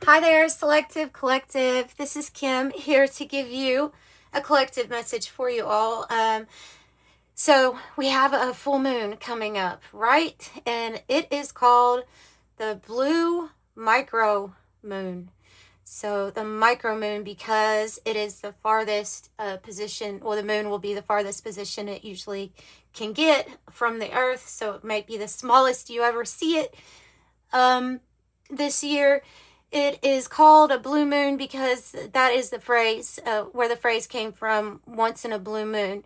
Hi there, Selective Collective. This is Kim here to give you a collective message for you all. So we have a full moon coming up, right? And it is called the blue micro moon. So the micro moon, because it is the farthest position, or the moon will be the farthest position it usually can get from the earth. So it might be the smallest you ever see it this year. It is called a blue moon because that is the phrase, where the phrase came from, once in a blue moon.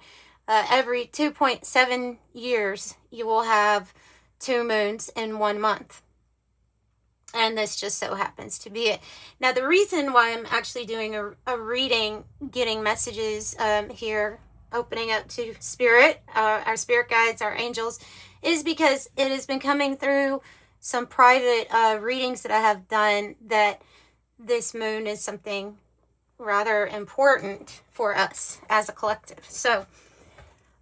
Every 2.7 years, you will have 2 moons in 1 month. And this just so happens to be it. Now, the reason why I'm actually doing a reading, getting messages here, opening up to spirit, our spirit guides, our angels, is because it has been coming through some private readings that I have done that this moon is something rather important for us as a collective. So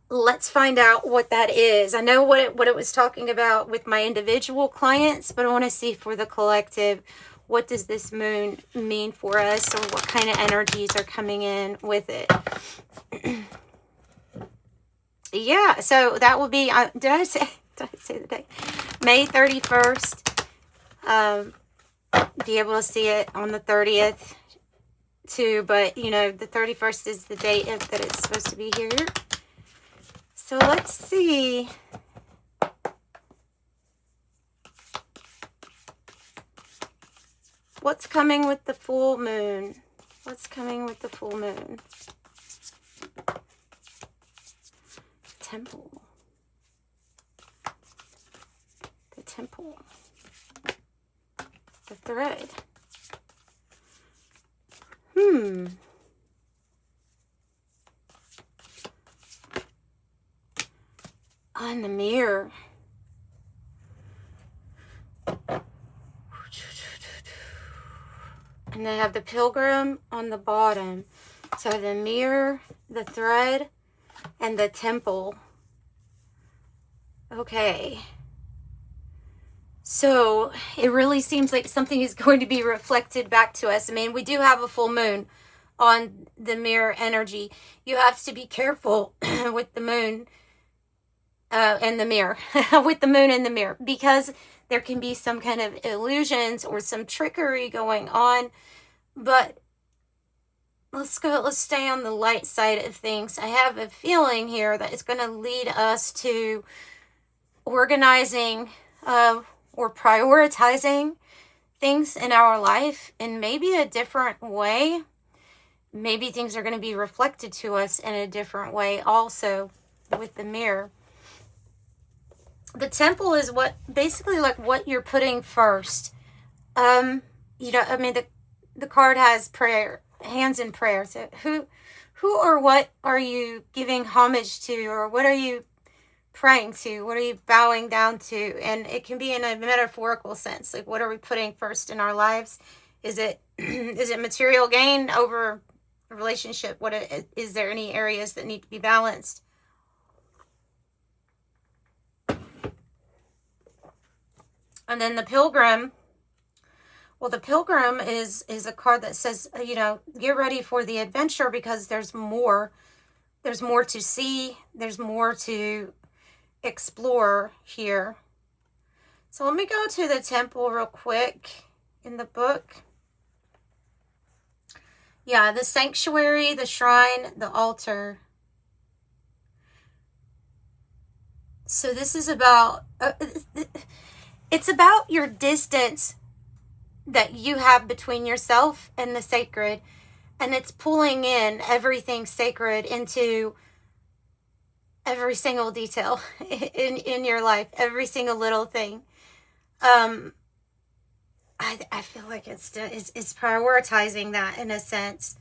let's find out what that is. I know what it was talking about with my individual clients, but I want to see for the collective, what does this moon mean for us, or what kind of energies are coming in with it. Yeah, so that will be, did I say the date? May 31st. Be able to see it on the 30th too, but you know, the 31st is the date that it's supposed to be here. So let's see. What's coming with the full moon? What's coming with the full moon? Temple. The temple. The thread. On the mirror. And they have the pilgrim on the bottom. So the mirror, the thread, and the temple. Okay. So it really seems like something is going to be reflected back to us. I mean, we do have a full moon on the mirror energy. You have to be careful with the moon and the mirror, with the moon and the mirror, because there can be some kind of illusions or some trickery going on. But let's stay on the light side of things. I have a feeling here that it's going to lead us to organizing or prioritizing things in our life in maybe a different way. Maybe things are going to be reflected to us in a different way also with the mirror. The temple is what, basically like what you're putting first. You know, I mean, the card has prayer, hands in prayer. So who or what are you giving homage to, or what are you praying to? What are you bowing down to? And it can be in a metaphorical sense. Like, what are we putting first in our lives? Is it is it material gain over a relationship? Is there any areas that need to be balanced? And then the pilgrim. Well, the pilgrim is a card that says, you know, get ready for the adventure, because there's more. There's more to see. There's more to explore here. So let me go to the temple real quick in the book. Yeah, the sanctuary, the shrine, the altar. So this is about, it's about your distance that you have between yourself and the sacred, and it's pulling in everything sacred into every single detail in your life, every single little thing. I feel like it's prioritizing that in a sense,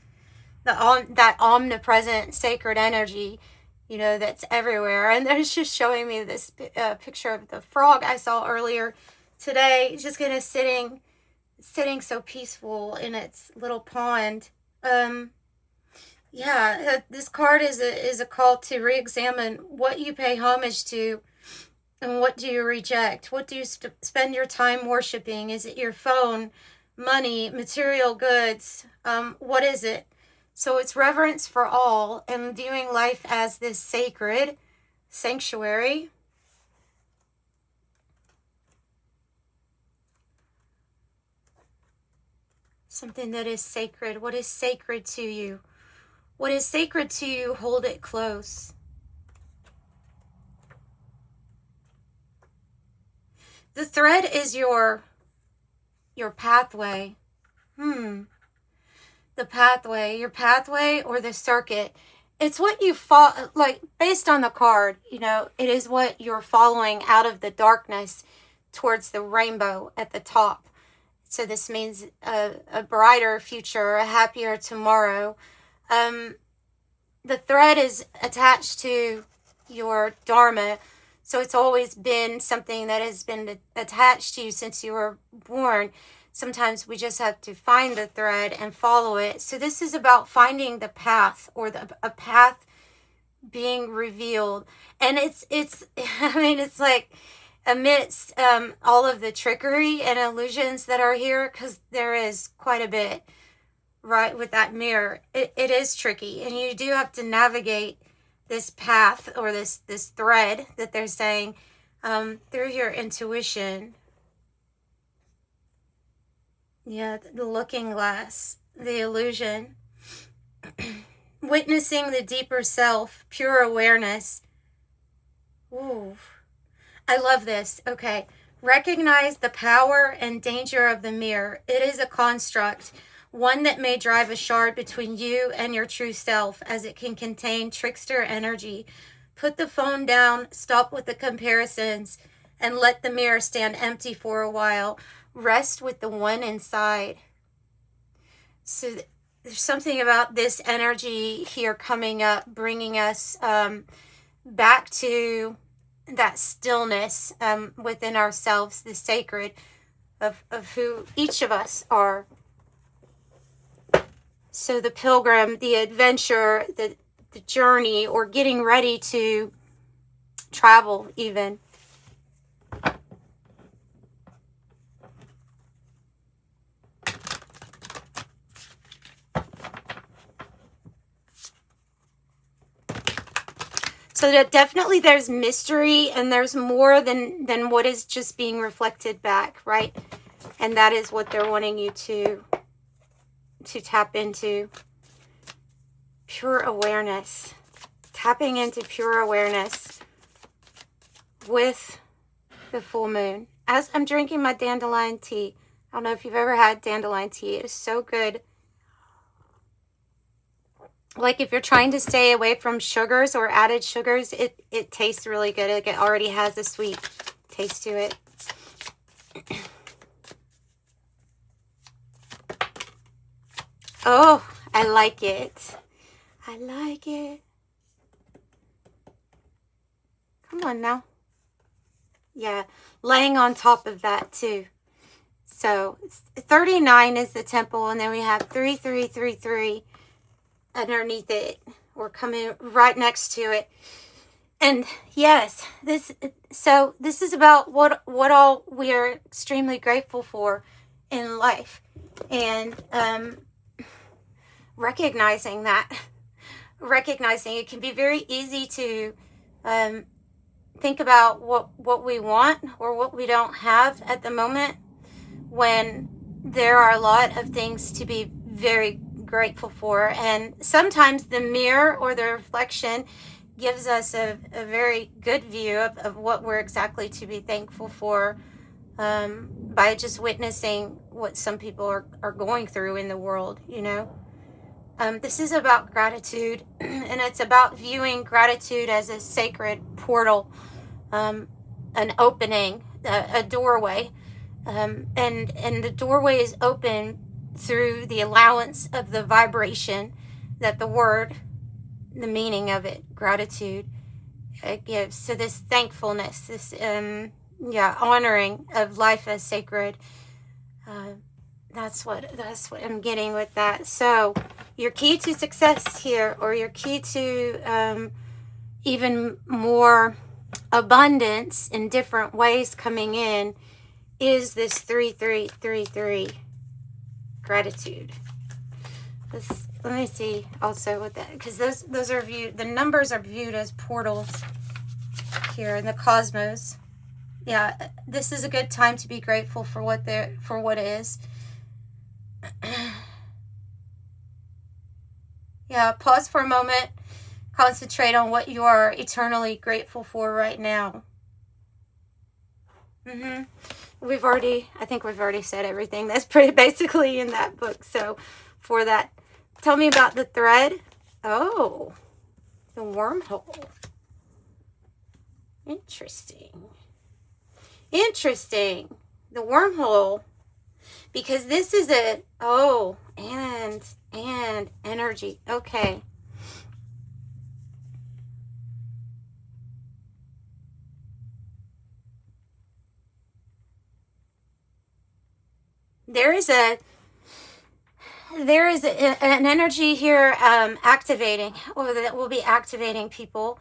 that omnipresent sacred energy, you know, that's everywhere. And it's just showing me this picture of the frog I saw earlier today. It's just kind of sitting so peaceful in its little pond. Yeah, this card is a call to re-examine what you pay homage to and what do you reject. What do you spend your time worshiping? Is it your phone? money, material goods. What is it? So it's reverence for all and viewing life as this sacred sanctuary. Something that is sacred. What is sacred to you? What is sacred to you, hold it close. The thread is your pathway. The pathway, your pathway or the circuit. It's what you follow, like based on the card, you know, it is what you're following out of the darkness towards the rainbow at the top. So this means a brighter future, a happier tomorrow. The thread is attached to your dharma. So it's always been something that has been attached to you since you were born. Sometimes we just have to find the thread and follow it. So this is about finding the path, or a path being revealed. And it's I mean, it's like amidst all of the trickery and illusions that are here, because there is quite a bit, right, with that mirror. It is tricky, and you do have to navigate this path, or this thread that they're saying, through your intuition. Yeah, the looking glass, the illusion. Witnessing the deeper self, pure awareness. Ooh, I love this. Okay. Recognize the power and danger of the mirror. It is a construct, one that may drive a shard between you and your true self, as it can contain trickster energy. Put the phone down, stop with the comparisons, and let the mirror stand empty for a while. Rest with the one inside. So there's something about this energy here coming up, bringing us back to that stillness within ourselves, the sacred of who each of us are. So the pilgrim, the adventure, the journey, or getting ready to travel even. So that definitely there's mystery, and there's more than what is just being reflected back, right? And that is what they're wanting you to tap into. Pure awareness. Tapping into pure awareness with the full moon. As I'm drinking my dandelion tea. I don't know if you've ever had dandelion tea. It is so good. Like if you're trying to stay away from sugars or added sugars, it tastes really good. It already has a sweet taste to it. Oh, I like it. I like it. Come on now. Yeah, laying on top of that too. So 39 is the temple, and then we have 3333 underneath it, or coming right next to it. And yes, this is about what all we are extremely grateful for in life, and recognizing it can be very easy to think about what we want or what we don't have at the moment, when there are a lot of things to be very grateful for. And sometimes the mirror or the reflection gives us a very good view of what we're exactly to be thankful for, by just witnessing what some people are going through in the world, you know. This is about gratitude, and it's about viewing gratitude as a sacred portal, an opening, a doorway, and the doorway is open through the allowance of the vibration that the meaning of it, gratitude, gives. So this thankfulness, this honoring of life as sacred. That's what I'm getting with that. So your key to success here, or your key to even more abundance in different ways coming in, is this 3333. gratitude. Let me see also with that, because those are viewed, the numbers are viewed as portals here in the cosmos. Yeah, this is a good time to be grateful for what is. Yeah, pause for a moment. Concentrate on what you are eternally grateful for right now. I think we've already said everything that's pretty basically in that book. So for that, tell me about the thread. Oh, the wormhole. Interesting. The wormhole. Because this is and energy. Okay. There is an energy here activating, or that will be activating people.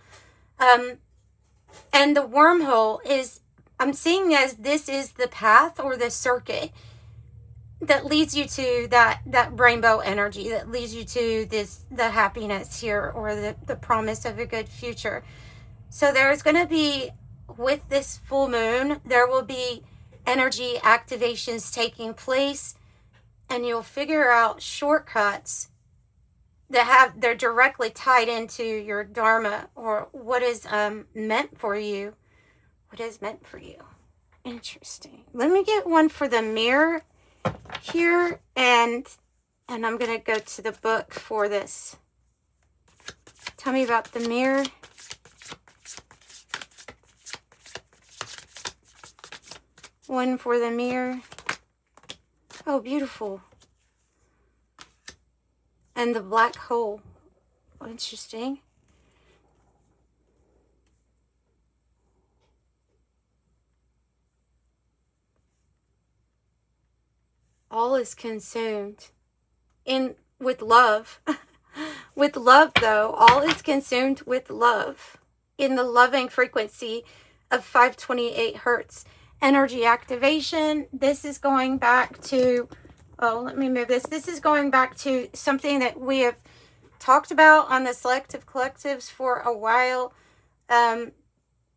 And the wormhole is, I'm seeing as this is the path or the circuit that leads you to that rainbow energy, that leads you to the happiness here, or the promise of a good future. So there's going to be, with this full moon, there will be energy activations taking place, and you'll figure out shortcuts they're directly tied into your dharma, or what is meant for you. What is meant for you. Interesting. Let me get one for the mirror here, and I'm going to go to the book for this. Tell me about the mirror. One for the mirror. Oh, beautiful. And the black hole. Interesting. All is consumed with love. With love, though, all is consumed with love. In the loving frequency of 528 hertz. Energy activation. This is going back to, let me move this. This is going back to something that we have talked about on the Selective Collectives for a while,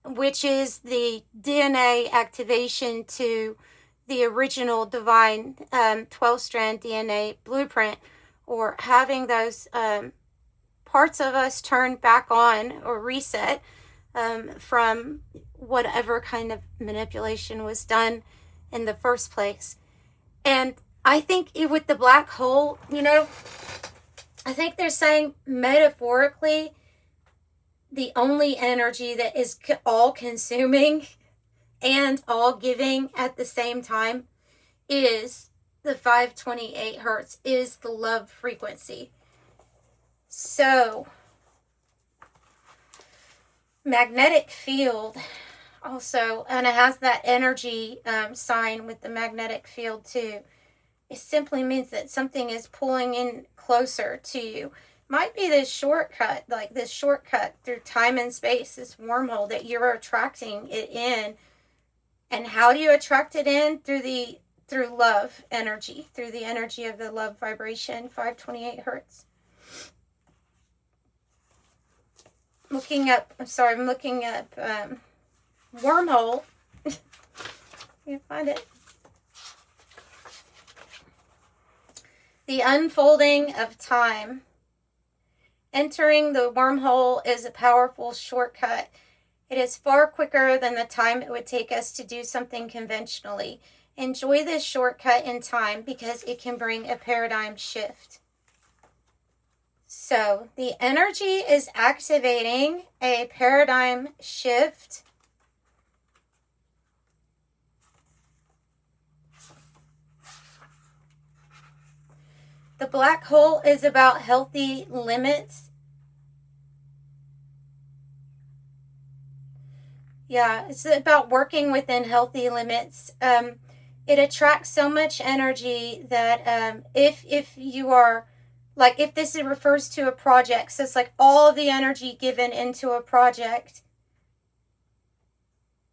which is the DNA activation to the original divine 12-strand DNA blueprint, or having those parts of us turn back on or reset from whatever kind of manipulation was done in the first place. And I think with the black hole, I think they're saying metaphorically, the only energy that is all consuming and all giving at the same time is the 528 hertz, is the love frequency. So, magnetic field also, and it has that energy sign with the magnetic field too. It simply means that something is pulling in closer to you. Might be this shortcut, like this shortcut through time and space, this wormhole that you're attracting it in. And how do you attract it in? Through love energy, through the energy of the love vibration, 528 hertz. I'm looking up wormhole. Can't find it. The unfolding of time. Entering the wormhole is a powerful shortcut. It is far quicker than the time it would take us to do something conventionally. Enjoy this shortcut in time because it can bring a paradigm shift. So, the energy is activating a paradigm shift. The black hole is about healthy limits. Yeah, it's about working within healthy limits. It attracts so much energy that if you are, like, if this refers to a project, so it's like all of the energy given into a project,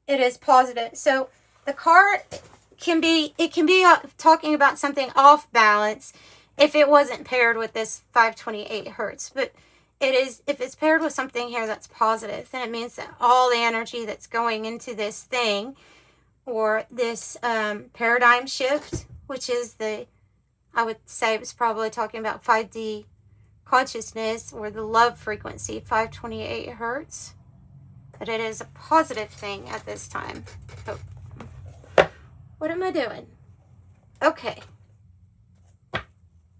it is positive. So the card can be talking about something off balance if it wasn't paired with this 528 hertz. But it is, if it's paired with something here that's positive, then it means that all the energy that's going into this thing, or this paradigm shift, which is the, I would say it was probably talking about 5D consciousness, or the love frequency, 528 hertz, that it is a positive thing at this time. Oh, what am I doing? Okay,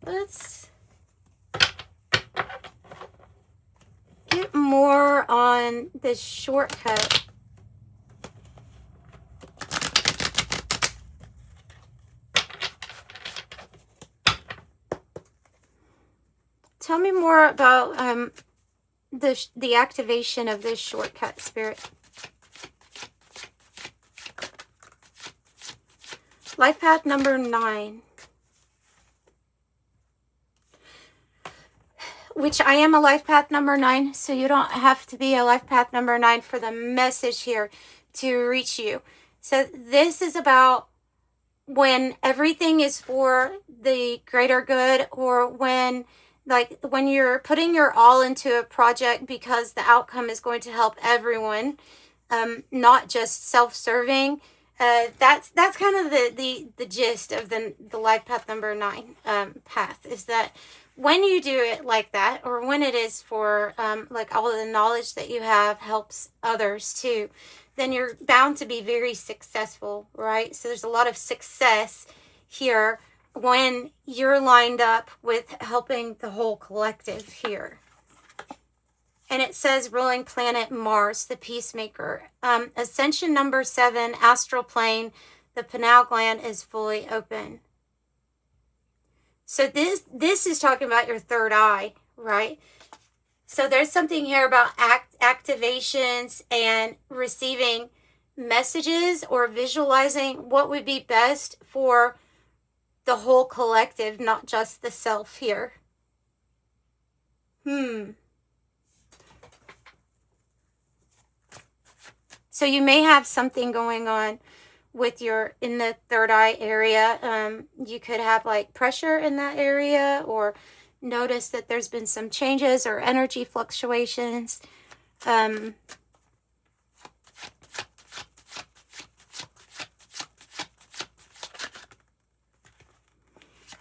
let's get more on this shortcut. Tell me more about the activation of this shortcut, Spirit. Life path number 9. Which I am a life path number 9, so you don't have to be a life path number 9 for the message here to reach you. So this is about when everything is for the greater good, or when you're putting your all into a project because the outcome is going to help everyone, not just self-serving. That's kind of the gist of the life path number 9 path, is that when you do it like that, or when it is for like all of the knowledge that you have helps others too, then you're bound to be very successful, right? So there's a lot of success here when you're lined up with helping the whole collective here. And it says ruling planet Mars, the peacemaker. Ascension number 7, astral plane, the pineal gland is fully open. So this is talking about your third eye, right? So there's something here about activations and receiving messages, or visualizing what would be best for the whole collective, not just the self here. So you may have something going on with in the third eye area. You could have like pressure in that area, or notice that there's been some changes or energy fluctuations.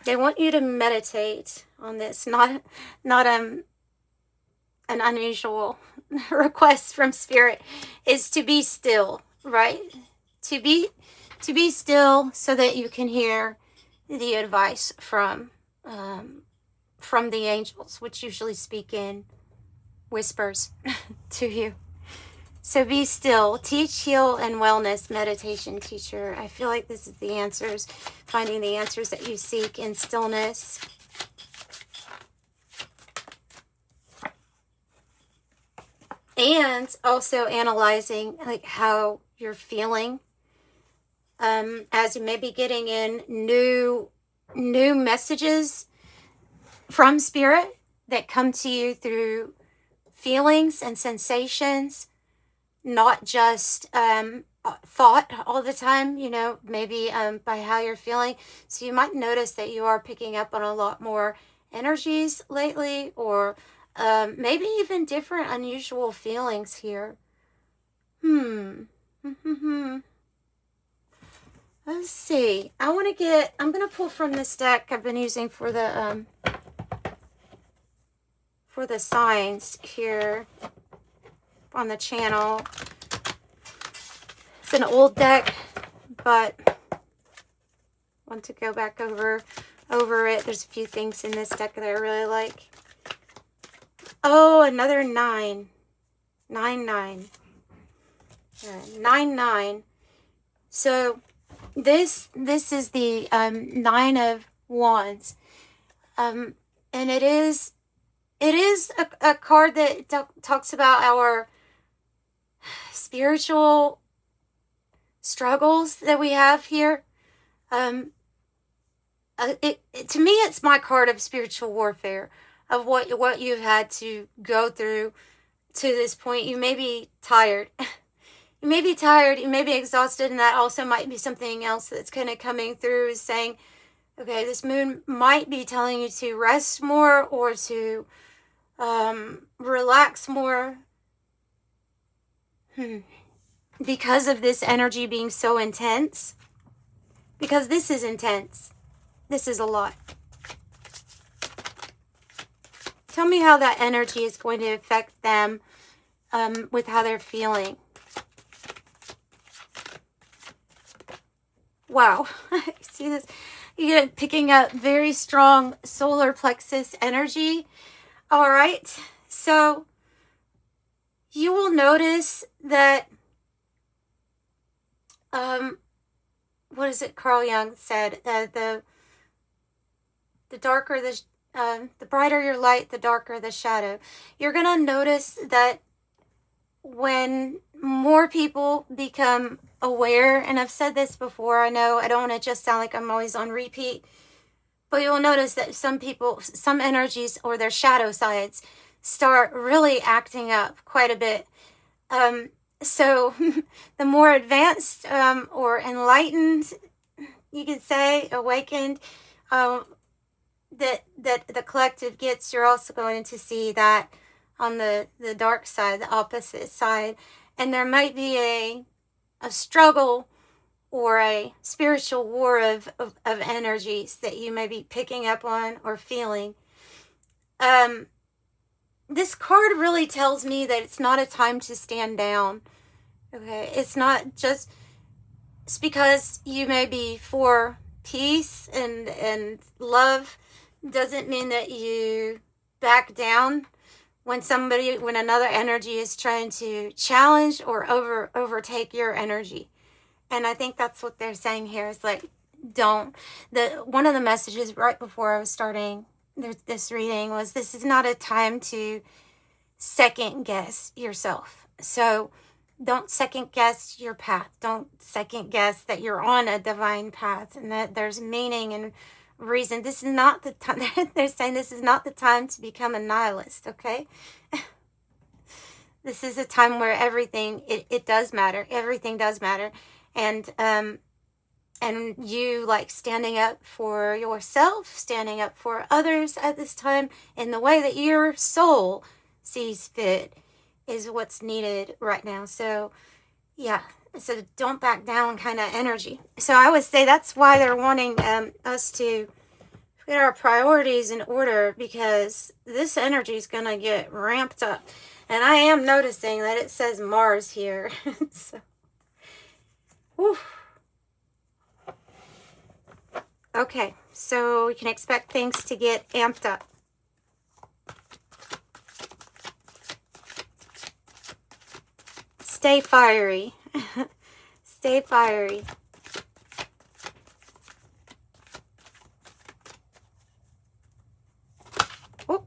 They want you to meditate on this, not an unusual request from Spirit, is to be still, right? To be still so that you can hear the advice from the angels, which usually speak in whispers to you. So be still. Teach, heal, and wellness meditation teacher. I feel like this is the answers, finding the answers that you seek in stillness. And also analyzing like how you're feeling, as you may be getting in new messages from Spirit that come to you through feelings and sensations, not just thought all the time, maybe by how you're feeling. So you might notice that you are picking up on a lot more energies lately, or maybe even different unusual feelings here. Let's see. I'm going to pull from this deck I've been using for the signs here on the channel. It's an old deck, but I want to go back over it. There's a few things in this deck that I really like. Oh, another 9. 9. 9. So this is the 9 of Wands, and it is a card that talks about our spiritual struggles that we have here. To me, it's my card of spiritual warfare, of what you've had to go through to this point. You may be tired. You may be tired, you may be exhausted, and that also might be something else that's kind of coming through, is saying, okay, this moon might be telling you to rest more or to relax more. Because of this energy being so intense. Because this is intense. This is a lot. Tell me how that energy is going to affect them with how they're feeling. Wow. See this? You're picking up very strong solar plexus energy. All right. So you will notice that, what is it Carl Jung said? The darker the brighter your light, the darker the shadow. You're going to notice that when more people become aware, and I've said this before, I know I don't want to just sound like I'm always on repeat, but you'll notice that some people, some energies or their shadow sides start really acting up quite a bit. So the more advanced or enlightened, you could say, awakened, that the collective gets, you're also going to see that on the dark side, the opposite side. And there might be a struggle or a spiritual war of energies that you may be picking up on or feeling. This card really tells me that it's not a time to stand down. Okay, it's not just, it's because you may be for peace and love, doesn't mean that you back down when another energy is trying to challenge or overtake your energy. And I think that's what they're saying here, is like, don't. One of the messages right before I was starting this reading was, this is not a time to second guess yourself. So don't second guess your path. Don't second guess that you're on a divine path and that there's meaning and reason. This is not the time. They're saying this is not the time to become a nihilist, okay? This is a time where everything, it does matter. Everything does matter. And you, like, standing up for yourself, standing up for others at this time in the way that your soul sees fit is what's needed right now. So yeah, so don't back down kind of energy. So I would say that's why they're wanting us to get our priorities in order, because this energy is going to get ramped up. And I am noticing that it says Mars here. So, whew. Okay, so we can expect things to get amped up. Stay fiery. Stay fiery. Oh,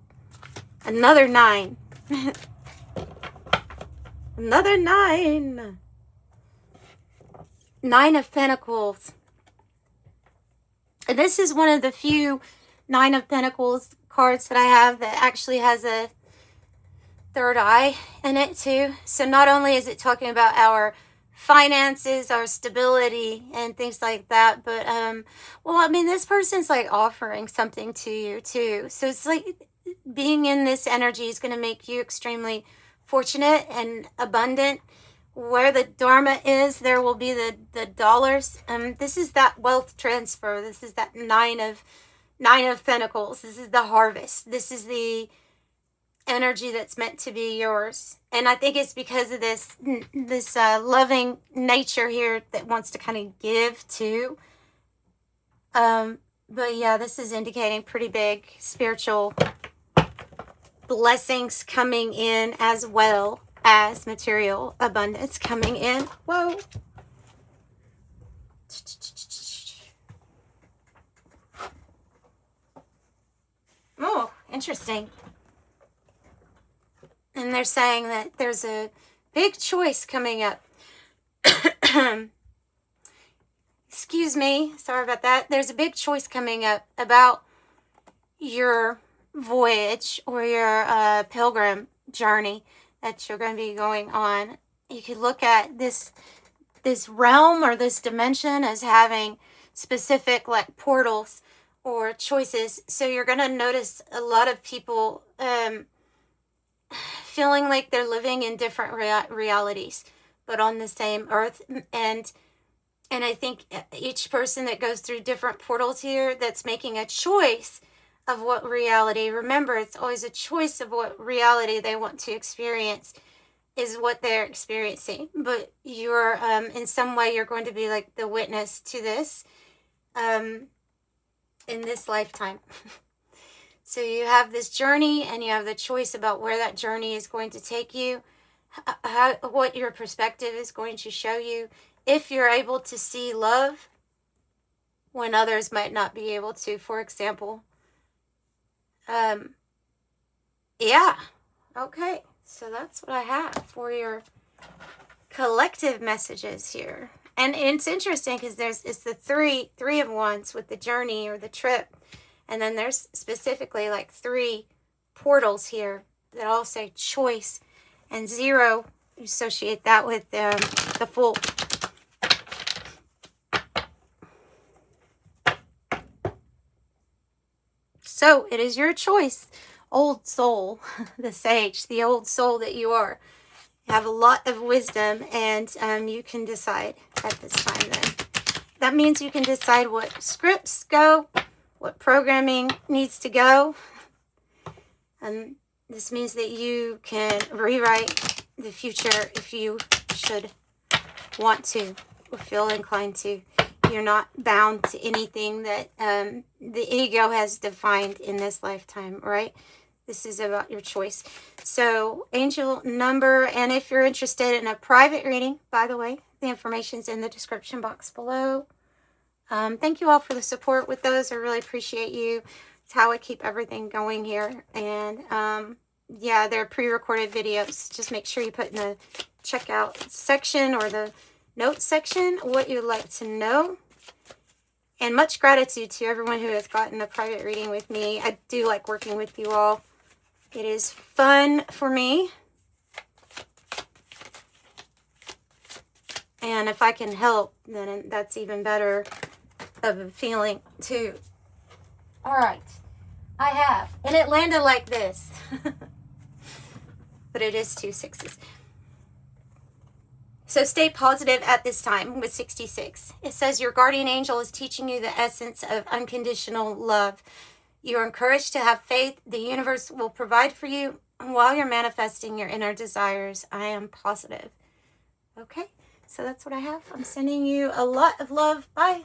another 9. Another 9. 9 of Pentacles. And this is one of the few 9 of Pentacles cards that I have that actually has a third eye in it too. So not only is it talking about our finances, our stability and things like that, but well, I mean, this person's like offering something to you too. So it's like being in this energy is going to make you extremely fortunate and abundant. Where the Dharma is, there will be the dollars. This is that wealth transfer. This is that 9 of Pentacles. This is the harvest. This is the energy that's meant to be yours. And I think it's because of this loving nature here that wants to kind of give too. But yeah, this is indicating pretty big spiritual blessings coming in, as well as material abundance coming in. Whoa. Oh, interesting. And they're saying that there's a big choice coming up. Excuse me. Sorry about that. There's a big choice coming up about your voyage or your pilgrim journey that you're going to be going on. you could look at this realm or this dimension as having specific like portals or choices. So you're going to notice a lot of people feeling like they're living in different realities, but on the same earth. And I think each person that goes through different portals here, that's making a choice of what reality, remember, it's always a choice of what reality they want to experience, is what they're experiencing. But you're, in some way, you're going to be like the witness to this in this lifetime. So you have this journey, and you have the choice about where that journey is going to take you, what your perspective is going to show you. If you're able to see love when others might not be able to, for example. Yeah. Okay. So that's what I have for your collective messages here. And it's interesting because it's the three of wands with the journey or the trip. And then there's specifically like 3 portals here that all say choice. And 0, you associate that with the Fool. So it is your choice, old soul, the sage, the old soul that you are. You have a lot of wisdom, and you can decide at this time then. That means you can decide what scripts go, what programming needs to go. And this means that you can rewrite the future if you should want to or feel inclined to. You're not bound to anything that the ego has defined in this lifetime, right? This is about your choice. So, angel number, and if you're interested in a private reading, by the way, the information's in the description box below. Thank you all for the support with those. I really appreciate you. It's how I keep everything going here. And, yeah, they're pre-recorded videos. Just make sure you put in the checkout section or the notes section what you'd like to know. And much gratitude to everyone who has gotten a private reading with me. I do like working with you all. It is fun for me. And if I can help, then that's even better of a feeling too. All right. I have. And it landed like this. But it is 2 6s. So stay positive at this time with 66. It says your guardian angel is teaching you the essence of unconditional love. You are encouraged to have faith. The universe will provide for you while you're manifesting your inner desires. I am positive. Okay, so that's what I have. I'm sending you a lot of love. Bye.